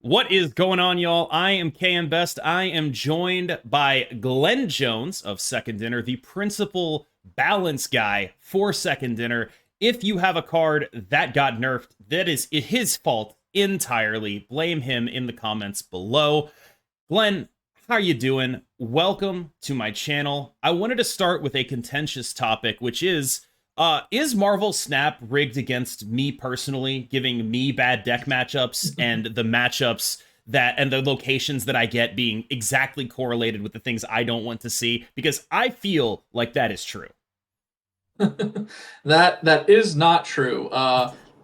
What is going on, y'all? I am KMBest. I am joined by Glenn Jones of Second Dinner, the principal balance guy for Second Dinner. If you have a card that got nerfed, that is his fault entirely. Blame him in the comments below. Glenn, how are you doing? Welcome to my channel. I wanted to start with a contentious topic, which is Marvel Snap rigged against me personally, giving me bad deck matchups and the matchups and the locations that I get being exactly correlated with the things I don't want to see? Because I feel like that is true. That is not true.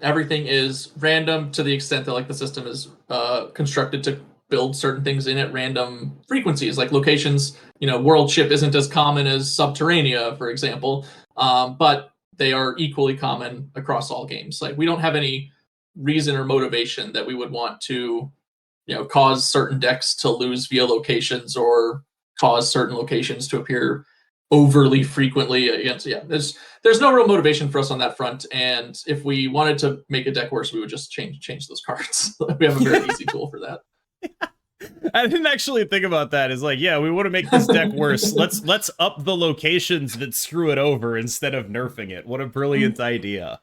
Everything is random to the extent that like the system is constructed to build certain things in at random frequencies, like locations. World ship isn't as common as Subterranea, for example, but they are equally common across all games. Like, we don't have any reason or motivation that we would want to, cause certain decks to lose via locations or cause certain locations to appear overly frequently against. There's no real motivation for us on that front, and if we wanted to make a deck worse, we would just change those cards. We have a very easy tool for that. I didn't actually think about that. It's like, yeah, we want to make this deck worse. Let's up the locations that screw it over instead of nerfing it. What a brilliant idea.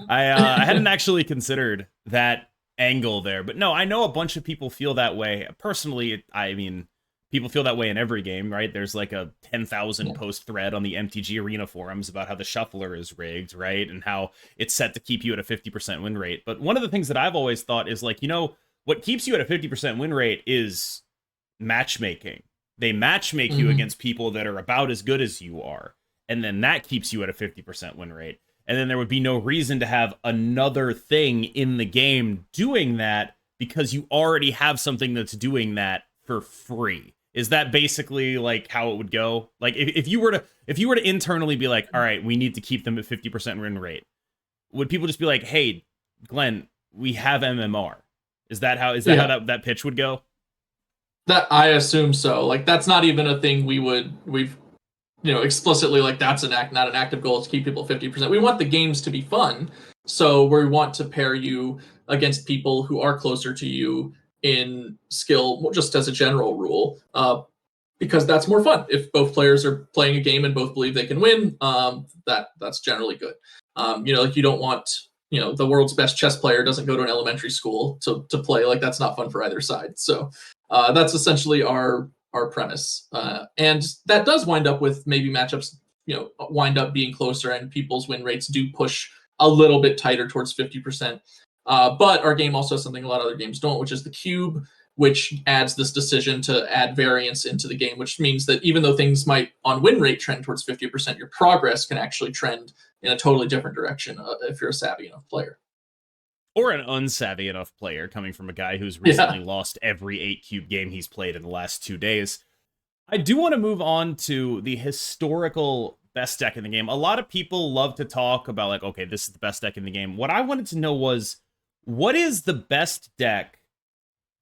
I hadn't actually considered that angle there, but no, I know a bunch of people feel that way. Personally, I mean, people feel that way in every game, right? There's like a 10,000 post thread on the MTG Arena forums about how the shuffler is rigged, right? And how it's set to keep you at a 50% win rate. But one of the things that I've always thought is like, what keeps you at a 50% win rate is matchmaking. They matchmake you against people that are about as good as you are. And then that keeps you at a 50% win rate. And then there would be no reason to have another thing in the game doing that because you already have something that's doing that for free. Is that basically like how it would go? Like if you were to internally be like, all right, we need to keep them at 50% win rate, would people just be like, hey, Glenn, we have MMR? Is that how how that pitch would go? That, I assume so. Like, that's not even a thing we've explicitly, like, that's not an active goal to keep people 50%. We want the games to be fun, so we want to pair you against people who are closer to you in skill, just as a general rule, because that's more fun. If both players are playing a game and both believe they can win, that's generally good. Like, you don't want, the world's best chess player doesn't go to an elementary school to play. Like, that's not fun for either side. So that's essentially our premise, and that does wind up with maybe matchups wind up being closer, and people's win rates do push a little bit tighter towards 50%. But our game also has something a lot of other games don't, which is the cube, which adds this decision to add variance into the game, which means that even though things might on win rate trend towards 50%, your progress can actually trend in a totally different direction if you're a savvy enough player. Or an unsavvy enough player, coming from a guy who's recently lost every 8-cube game he's played in the last 2 days. I do want to move on to the historical best deck in the game. A lot of people love to talk about, like, okay, this is the best deck in the game. What I wanted to know was, what is the best deck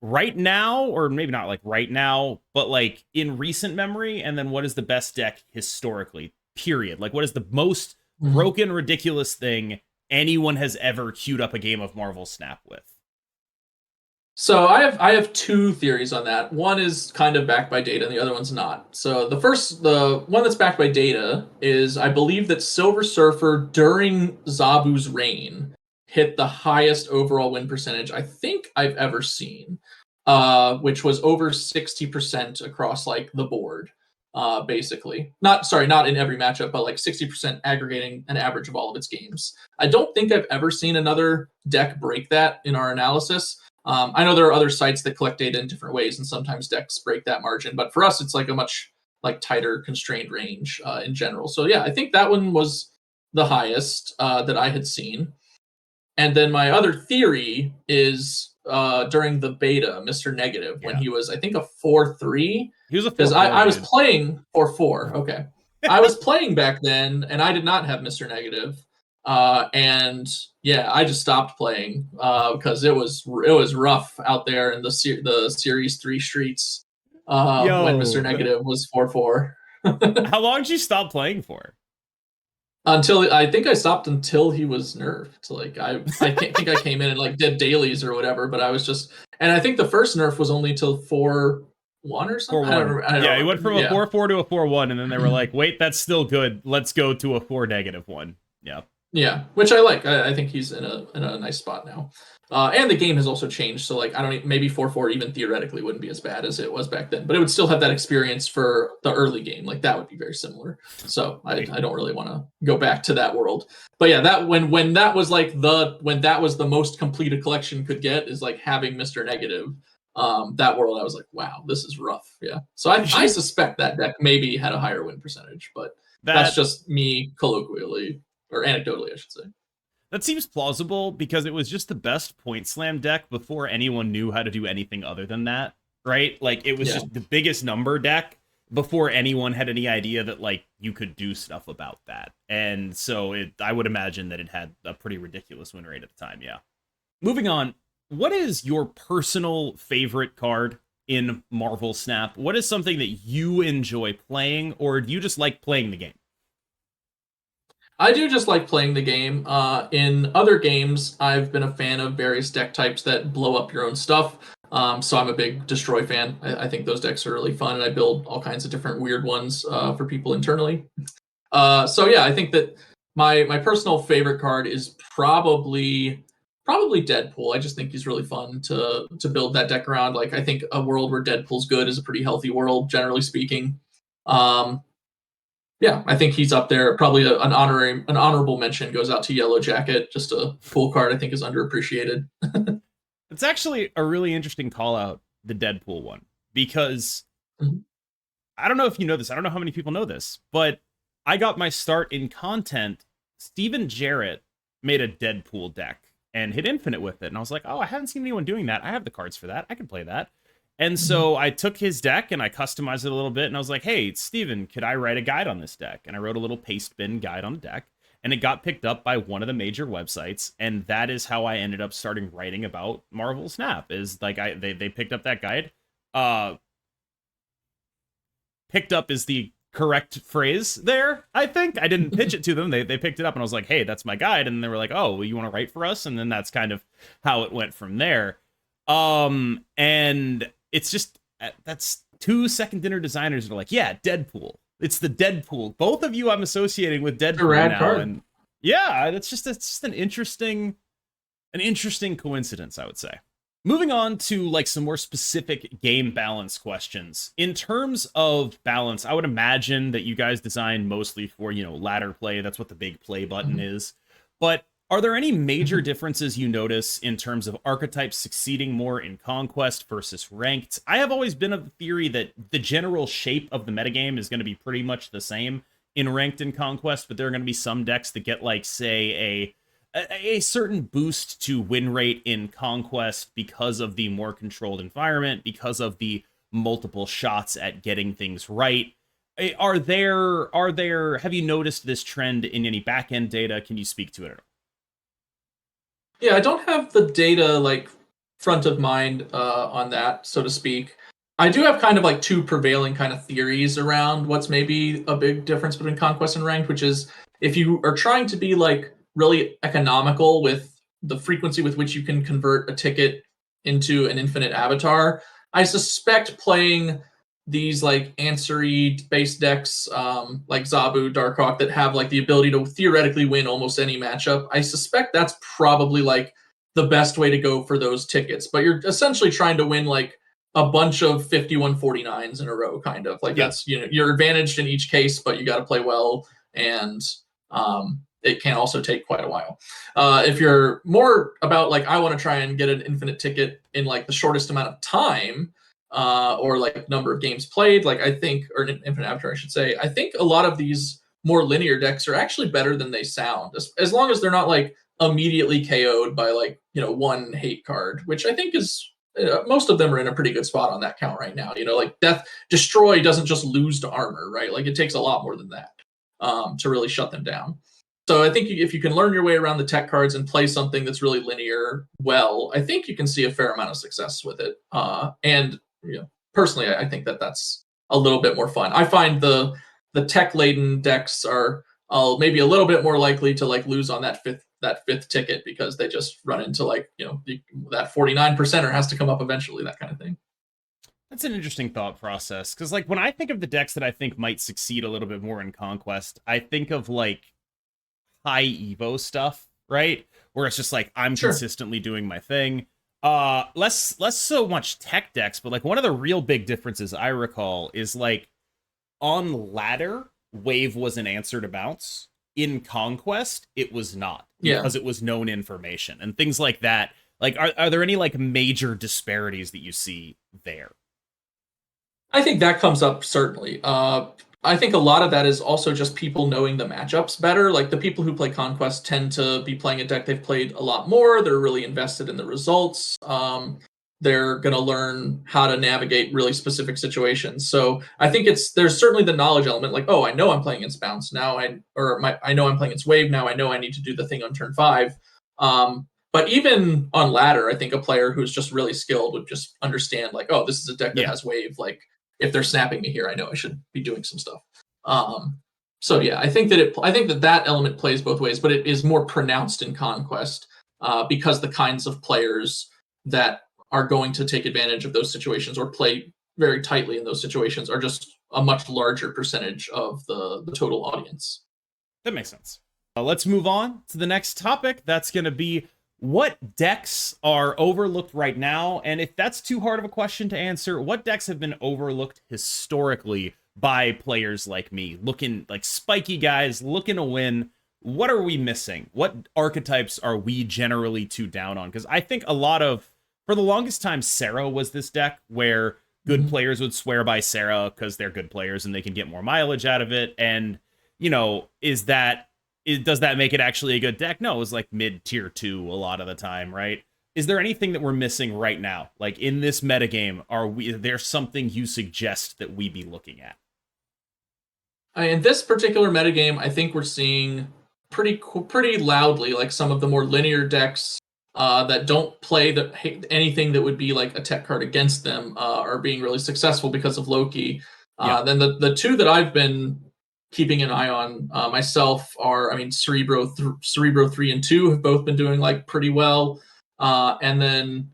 right now, or maybe not like right now, but like in recent memory, and then what is the best deck historically, period? Like, what is the most broken, ridiculous thing anyone has ever queued up a game of Marvel Snap with? So I have two theories on that. One is kind of backed by data, and the other one's not. So the one that's backed by data is, I believe that Silver Surfer during Zabu's reign hit the highest overall win percentage I think I've ever seen, which was over 60% across like the board. Basically, not in every matchup, but like 60% aggregating an average of all of its games. I don't think I've ever seen another deck break that in our analysis. I know there are other sites that collect data in different ways, and sometimes decks break that margin, but for us, it's like a much like tighter constrained range in general. So yeah, I think that one was the highest that I had seen. And then my other theory is during the beta, Mr. Negative, when he was, I think, a 4-3. He was a 4-4. Because I was playing 4-4. Okay. I was playing back then, and I did not have Mr. Negative. And yeah, I just stopped playing because it was rough out there in the Series 3 streets when Mr. Negative was 4-4. How long did you stop playing for? Until I think I stopped until he was nerfed. Like I can't think I came in and like did dailies or whatever, but I was just, and I think the first nerf was only till 4-1 or something. 4-1. I don't Yeah, he remember. went from a Yeah. 4-4 to a 4-1, and then they were like, wait, that's still good. Let's go to a 4-1. Yeah. Yeah, which I like. I think he's in a nice spot now. And the game has also changed, so like I don't maybe 4-4 even theoretically wouldn't be as bad as it was back then, but it would still have that experience for the early game. Like that would be very similar. So I don't really want to go back to that world. But yeah, that when that was like when that was the most complete a collection could get is like having Mr. Negative. That world I was like, wow, this is rough. Yeah. So I suspect that deck maybe had a higher win percentage, but that's just me colloquially or anecdotally, I should say. That seems plausible because it was just the best point slam deck before anyone knew how to do anything other than that, right? Like it was just the biggest number deck before anyone had any idea that like you could do stuff about that. And so I would imagine that it had a pretty ridiculous win rate at the time, yeah. Moving on, what is your personal favorite card in Marvel Snap? What is something that you enjoy playing, or do you just like playing the game? I do just like playing the game. In other games, I've been a fan of various deck types that blow up your own stuff. So I'm a big Destroy fan. I think those decks are really fun, and I build all kinds of different weird ones for people internally. So yeah, I think that my personal favorite card is probably Deadpool. I just think he's really fun to build that deck around. Like I think a world where Deadpool's good is a pretty healthy world, generally speaking. Yeah, I think he's up there. Probably an honorable mention goes out to Yellow Jacket. Just a cool card I think is underappreciated. It's actually a really interesting call out, the Deadpool one, because I don't know if you know this. I don't know how many people know this, but I got my start in content. Steven Jarrett made a Deadpool deck and hit Infinite with it. And I was like, oh, I haven't seen anyone doing that. I have the cards for that. I can play that. And so I took his deck and I customized it a little bit. And I was like, hey, Steven, could I write a guide on this deck? And I wrote a little paste bin guide on the deck. And it got picked up by one of the major websites. And that is how I ended up starting writing about Marvel Snap. Is like they picked up that guide. Picked up is the correct phrase there, I think. I didn't pitch it to them. They picked it up and I was like, hey, that's my guide. And they were like, oh, well, you want to write for us? And then that's kind of how it went from there. And it's just, that's 2 second dinner designers that are like, yeah, Deadpool. It's the Deadpool. Both of you I'm associating with Deadpool now. Card. And yeah, it's just an interesting coincidence, I would say. Moving on to like some more specific game balance questions. In terms of balance, I would imagine that you guys design mostly for, ladder play. That's what the big play button is. But are there any major differences you notice in terms of archetypes succeeding more in Conquest versus Ranked? I have always been of the theory that the general shape of the metagame is going to be pretty much the same in Ranked and Conquest, but there are going to be some decks that get like, say, a certain boost to win rate in Conquest because of the more controlled environment, because of the multiple shots at getting things right. Have you noticed this trend in any back-end data? Can you speak to it at all? Yeah, I don't have the data like front of mind on that, so to speak. I do have kind of like 2 prevailing kind of theories around what's maybe a big difference between Conquest and Ranked, which is if you are trying to be like really economical with the frequency with which you can convert a ticket into an infinite avatar, I suspect playing these like answery based decks like Zabu, Darkhawk that have like the ability to theoretically win almost any matchup, I suspect that's probably like the best way to go for those tickets. But you're essentially trying to win like a bunch of 51-49s in a row, kind of like that's, you're advantaged in each case, but you got to play well, and it can also take quite a while. If you're more about like I want to try and get an infinite ticket in like the shortest amount of time, or like number of games played, like I think, or an infinite avatar, I should say, I think a lot of these more linear decks are actually better than they sound, as long as they're not like immediately KO'd by like, one hate card, which I think is most of them are in a pretty good spot on that count right now. Like Destroy doesn't just lose to armor, right? Like it takes a lot more than that to really shut them down. So I think if you can learn your way around the tech cards and play something that's really linear well, I think you can see a fair amount of success with it. And personally, I think that that's a little bit more fun. I find the tech laden decks are maybe a little bit more likely to like lose on that fifth ticket because they just run into like, that 49%er has to come up eventually, that kind of thing. That's an interesting thought process, because like when I think of the decks that I think might succeed a little bit more in Conquest, I think of like high Evo stuff, right? Where it's just like I'm Sure. consistently doing my thing. Less so much tech decks, but like one of the real big differences I recall is like on ladder, wave was an answer to bounce. In Conquest, it was not, because it was known information and things like that. Like, are there any like major disparities that you see there? I think that comes up certainly. I think a lot of that is also just people knowing the matchups better. Like the people who play Conquest tend to be playing a deck they've played a lot more. They're really invested in the results. They're going to learn how to navigate really specific situations. So I think there's certainly the knowledge element. Like, oh, I know I'm playing against bounce now. I know I'm playing against wave now. I know I need to do the thing on turn 5. But even on ladder, I think a player who's just really skilled would just understand like, oh, this is a deck that has wave. Like, if they're snapping me here, I know I should be doing some stuff. So yeah, I think that element plays both ways, but it is more pronounced in Conquest because the kinds of players that are going to take advantage of those situations or play very tightly in those situations are just a much larger percentage of the total audience. That makes sense. Let's move on to the next topic. That's going to be what decks are overlooked right now, and if that's too hard of a question to answer, what decks have been overlooked historically by players like me, looking like spiky guys, looking to win? What are we missing? What archetypes are we generally too down on? Because I think for the longest time, Sarah was this deck where good players would swear by Sarah because they're good players and they can get more mileage out of it. And, does that make it actually a good deck? No, it was like mid tier 2 a lot of the time, right? Is there anything that we're missing right now? Like in this metagame, is there something you suggest that we be looking at? In this particular metagame, I think we're seeing pretty loudly like some of the more linear decks that don't play anything that would be like a tech card against them are being really successful because of Loki. Then the two that I've been keeping an eye on myself are, Cerebro 3 and 2 have both been doing like pretty well. And then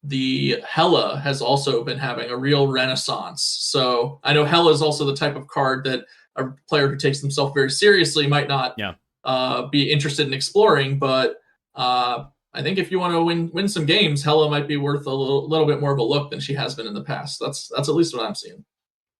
the Hela has also been having a real renaissance. So I know Hela is also the type of card that a player who takes themselves very seriously might not be interested in exploring, but I think if you want to win some games, Hela might be worth a little bit more of a look than she has been in the past. That's at least what I'm seeing.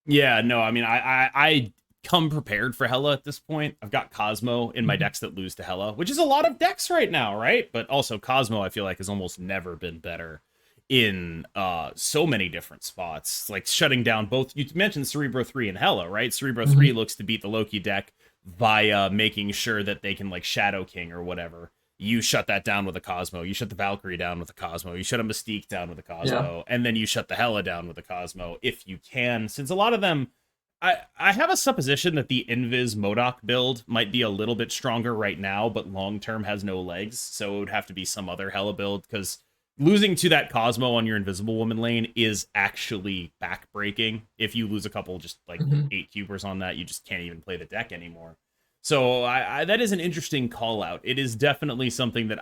Yeah, no, I come prepared for Hela at this point. I've got Cosmo in my decks that lose to Hela, which is a lot of decks right now, right? But also Cosmo, I feel like, has almost never been better in so many different spots. Like shutting down both, you mentioned Cerebro 3 and Hela, right? Cerebro 3 looks to beat the Loki deck via making sure that they can like Shadow King or whatever. You shut that down with a Cosmo. You shut the Valkyrie down with a Cosmo. You shut a Mystique down with a Cosmo. And then you shut the Hela down with a Cosmo if you can. Since a lot of them, I have a supposition that the Invis Modok build might be a little bit stronger right now, but long-term has no legs. So it would have to be some other Hela build, because losing to that Cosmo on your Invisible Woman lane is actually backbreaking. If you lose a couple, just like 8 cubers on that, you just can't even play the deck anymore. So that is an interesting call out. It is definitely something that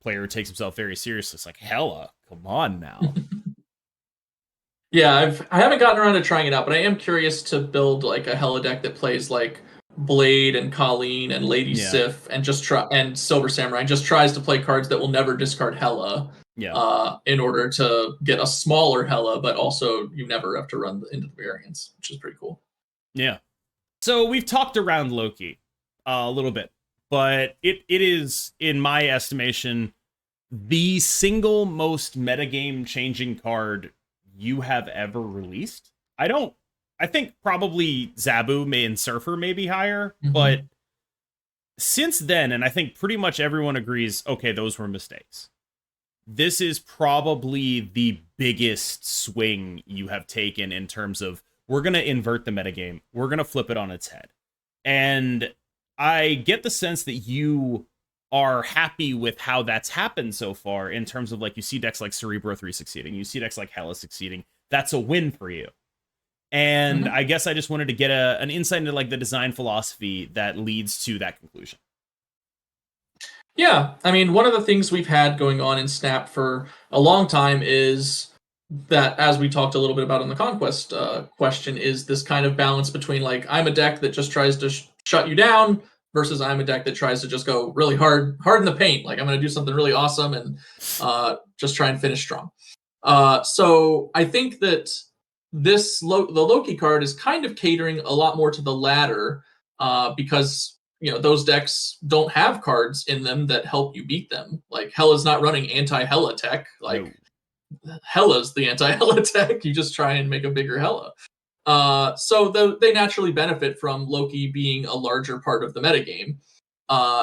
player who takes himself very seriously. It's like, Hela, come on now. Yeah, I haven't gotten around to trying it out, but I am curious to build like a Hela deck that plays like Blade and Colleen and Lady Sif and and Silver Samurai, and just tries to play cards that will never discard Hela. In order to get a smaller Hela, but also you never have to run into the variants, which is pretty cool. Yeah. So we've talked around Loki a little bit, but it is, in my estimation, the single most metagame changing card you have ever released. I think probably Zabu and Surfer may be higher, but since then, and I think pretty much everyone agrees, okay, those were mistakes. This is probably the biggest swing you have taken in terms of, we're going to invert the metagame. We're going to flip it on its head. And I get the sense that you are happy with how that's happened so far, in terms of like, you see decks like Cerebro 3 succeeding, you see decks like Hela succeeding. That's a win for you. And I guess I just wanted to get an insight into like the design philosophy that leads to that conclusion. Yeah, I mean, one of the things we've had going on in Snap for a long time is that, as we talked a little bit about in the Conquest question, is this kind of balance between like, I'm a deck that just tries to shut you down versus I'm a deck that tries to just go really hard in the paint. Like, I'm going to do something really awesome and just try and finish strong. So I think that the Loki card is kind of catering a lot more to the latter because those decks don't have cards in them that help you beat them. Like Hella's not running anti-Hella tech. Like Hella's the anti-Hella tech. You just try and make a bigger Hella. So they naturally benefit from Loki being a larger part of the metagame.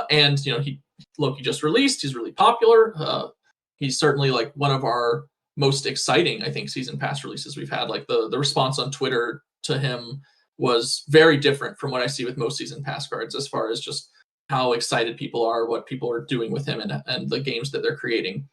And Loki just released. He's really popular. He's certainly like one of our most exciting, I think, season pass releases we've had. Like the response on Twitter to him was very different from what I see with most season pass cards, as far as just how excited people are, what people are doing with him, and the games that they're creating.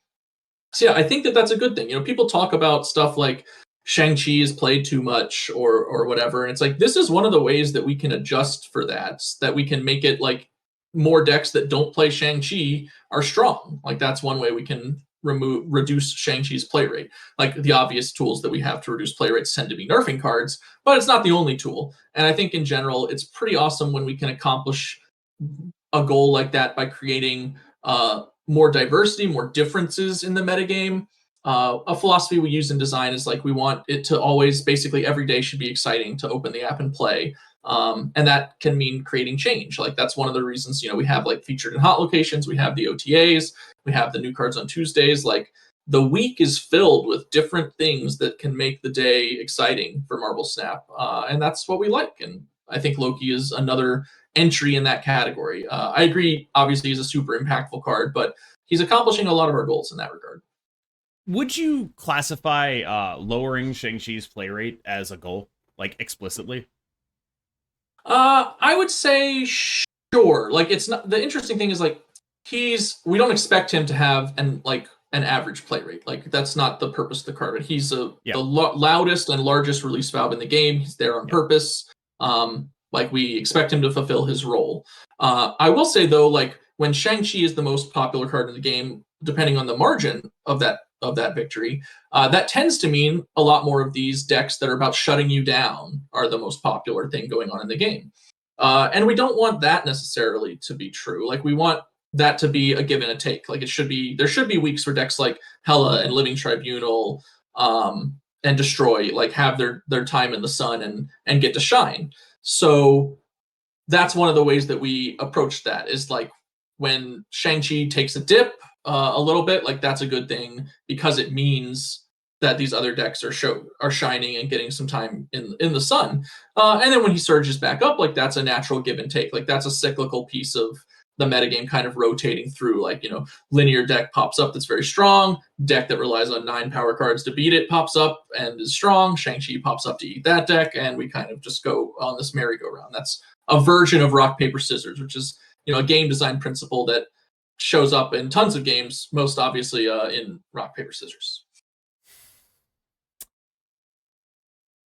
So yeah, I think that that's a good thing. People talk about stuff like Shang-Chi is played too much or whatever, and it's like, this is one of the ways that we can adjust for that we can make it like more decks that don't play Shang-Chi are strong. Like that's one way we can reduce Shang-Chi's play rate. Like the obvious tools that we have to reduce play rates tend to be nerfing cards, but it's not the only tool. And I think in general, it's pretty awesome when we can accomplish a goal like that by creating more diversity, more differences in the metagame. A philosophy we use in design is like, we want it to always, basically every day should be exciting to open the app and play. And that can mean creating change. Like that's one of the reasons, we have like featured and hot locations, we have the OTAs, we have the new cards on Tuesdays. Like the week is filled with different things that can make the day exciting for Marvel Snap. And that's what we like. And I think Loki is another entry in that category. I agree, obviously he's a super impactful card, but he's accomplishing a lot of our goals in that regard. Would you classify lowering Shang-Chi's play rate as a goal, like explicitly? I would say sure. Like it's not, the interesting thing is like we don't expect him to have an average play rate. Like that's not the purpose of the card. But he's the loudest and largest release valve in the game. He's there on purpose. Like we expect him to fulfill his role. I will say though, like when Shang-Chi is the most popular card in the game, depending on the margin of that victory, that tends to mean a lot more of these decks that are about shutting you down are the most popular thing going on in the game. And we don't want that necessarily to be true. Like we want that to be a give and a take. Like there should be weeks where decks like Hela and Living Tribunal and Destroy like have their time in the sun and get to shine. So that's one of the ways that we approach that, is like when Shang-Chi takes a dip a little bit, like that's a good thing because it means that these other decks are shining and getting some time in the sun. And then when he surges back up, like that's a natural give and take. Like that's a cyclical piece of the metagame kind of rotating through. Like, linear deck pops up that's very strong. Deck that relies on 9 power cards to beat it pops up and is strong. Shang-Chi pops up to eat that deck, and we kind of just go on this merry-go-round. That's a version of rock, paper, scissors, which is, a game design principle that shows up in tons of games, most obviously in rock, paper, scissors.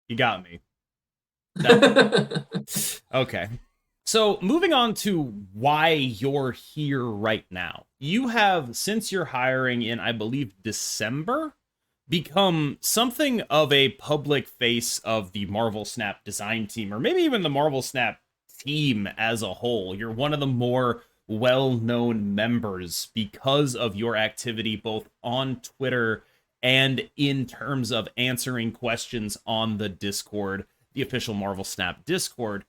You got me. Okay. So moving on to why you're here right now. You have, since your hiring in, I believe, December, become something of a public face of the Marvel Snap design team, or maybe even the Marvel Snap team as a whole. You're one of the more well-known members because of your activity both on Twitter and in terms of answering questions on the Discord, the official Marvel Snap Discord.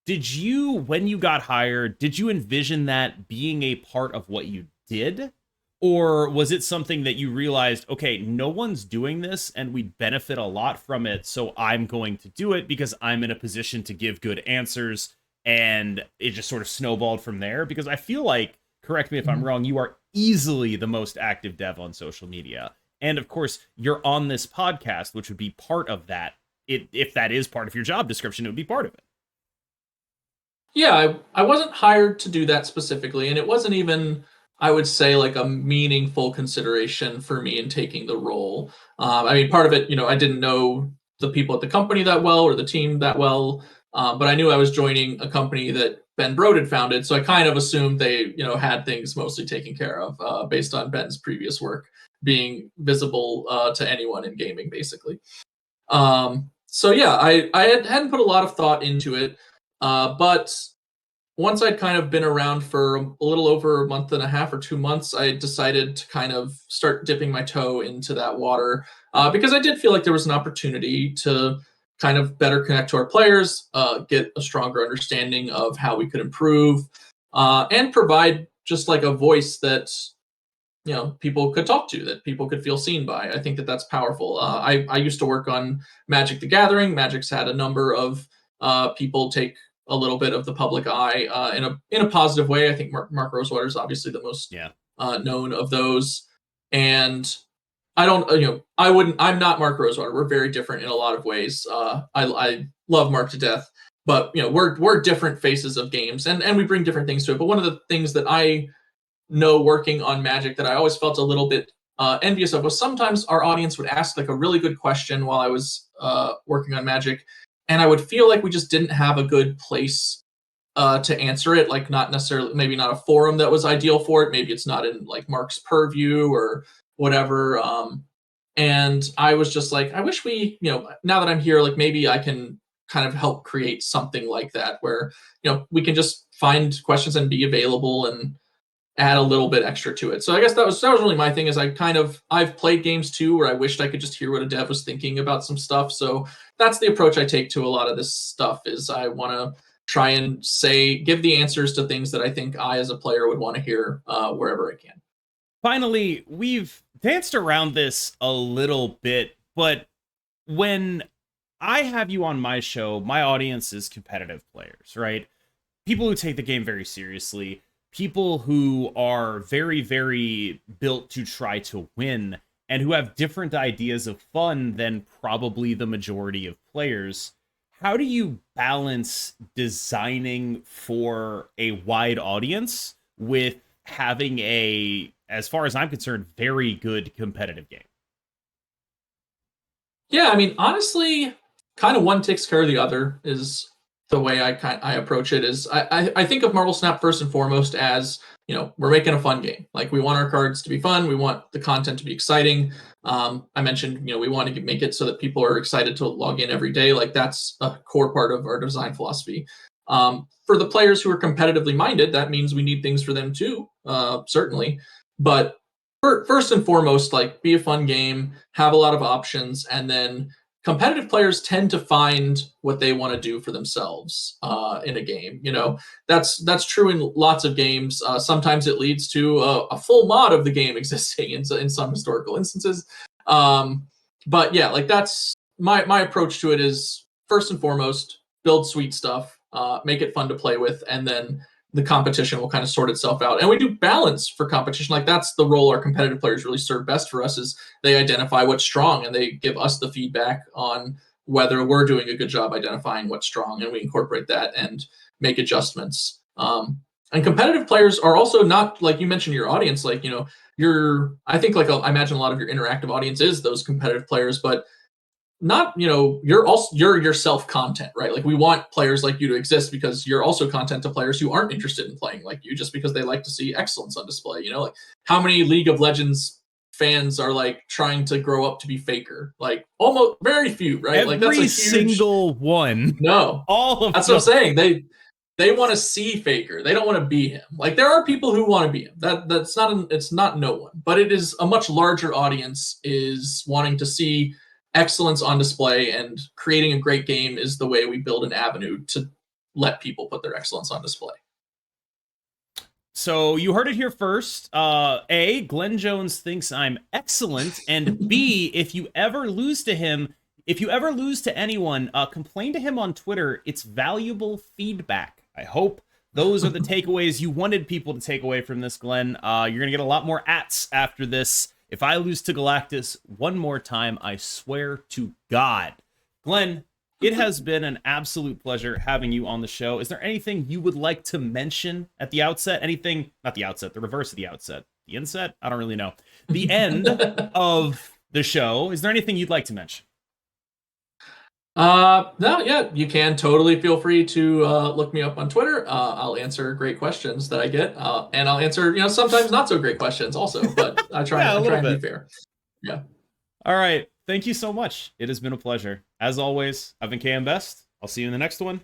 Did you, when you got hired, did you envision that being a part of what you did? Or was it something that you realized, okay, no one's doing this and we'd benefit a lot from it, so I'm going to do it because I'm in a position to give good answers, and it just sort of snowballed from there? Because I feel like, correct me if I'm wrong, you are easily the most active dev on social media. And of course, you're on this podcast, which would be part of that. If that is part of your job description, it would be part of it. Yeah, I wasn't hired to do that specifically, and it wasn't even, I would say, like a meaningful consideration for me in taking the role. I mean, part of it, I didn't know the people at the company that well or the team that well, but I knew I was joining a company that Ben Brode had founded, so I kind of assumed they, had things mostly taken care of based on Ben's previous work being visible to anyone in gaming, basically. So yeah, I hadn't put a lot of thought into it, but once I'd kind of been around for a little over a month and a half or 2 months, I decided to kind of start dipping my toe into that water because I did feel like there was an opportunity to kind of better connect to our players, get a stronger understanding of how we could improve, and provide just like a voice that people could talk to, that people could feel seen by. I think that that's powerful. I used to work on Magic the Gathering. Magic's had a number of people take a little bit of the public eye in a positive way. I think Mark Rosewater is obviously the most known of those, and I don't, I'm not Mark Rosewater. We're very different in a lot of ways. I love Mark to death, but we're different faces of games, and we bring different things to it. But one of the things that I know working on Magic that I always felt a little bit envious of was sometimes our audience would ask like a really good question while I was working on Magic, and I would feel like we just didn't have a good place to answer it. Like not necessarily, maybe not a forum that was ideal for it. Maybe it's not in like Mark's purview or whatever. And I was just like, I wish we, now that I'm here, like maybe I can kind of help create something like that where, we can just find questions and be available and add a little bit extra to it. So I guess that was really my thing. Is I've played games too where I wished I could just hear what a dev was thinking about some stuff. So that's the approach I take to a lot of this stuff. Is I want to try and give the answers to things that I think I as a player would want to hear wherever I can. Finally, we've danced around this a little bit, but when I have you on my show, my audience is competitive players, right? People who take the game very seriously, people who are very, very built to try to win, and who have different ideas of fun than probably the majority of players. How do you balance designing for a wide audience with having as far as I'm concerned, very good competitive game? Yeah, I mean, honestly, kind of one takes care of the other is the way I approach it. Is I think of Marvel Snap first and foremost as, we're making a fun game. Like we want our cards to be fun. We want the content to be exciting. I mentioned, we want to make it so that people are excited to log in every day. Like that's a core part of our design philosophy. For the players who are competitively minded, that means we need things for them too, certainly. But first and foremost, like be a fun game, have a lot of options, and then competitive players tend to find what they want to do for themselves in a game. That's true in lots of games. Sometimes it leads to a full mod of the game existing in some historical instances. But yeah, like that's my approach to it is first and foremost, build sweet stuff, make it fun to play with, and then the competition will kind of sort itself out. And we do balance for competition. Like that's the role our competitive players really serve best for us, is they identify what's strong and they give us the feedback on whether we're doing a good job identifying what's strong, and we incorporate that and make adjustments. And competitive players are also not, like you mentioned, your audience, like, I think like I imagine a lot of your interactive audience is those competitive players, but not, you're yourself content, right? Like we want players like you to exist because you're also content to players who aren't interested in playing like you, just because they like to see excellence on display. Like how many League of Legends fans are like trying to grow up to be Faker? Like almost very few, right? Like that's a huge... single one. No, all of that's them. what I'm saying. They want to see Faker. They don't want to be him. Like there are people who want to be him. It's not no one, but it is a much larger audience is wanting to see excellence on display, and creating a great game is the way we build an avenue to let people put their excellence on display. So you heard it here first. A, Glenn Jones thinks I'm excellent, and B, if you ever lose to anyone, complain to him on Twitter. It's valuable feedback. I hope those are the takeaways you wanted people to take away from this, Glenn. You're going to get a lot more ats after this. If I lose to Galactus one more time, I swear to God. Glenn, it has been an absolute pleasure having you on the show. Is there anything you would like to mention at the outset? Anything, not the outset, the reverse of the outset. The inset? I don't really know. The end of the show. Is there anything you'd like to mention? No, yeah, you can totally feel free to look me up on Twitter. I'll answer great questions that I get, and I'll answer sometimes not so great questions also. But I try Yeah, a I try little and be bit. fair. Yeah. All right. Thank you so much. It has been a pleasure. As always, I've been KMBest. I'll see you in the next one.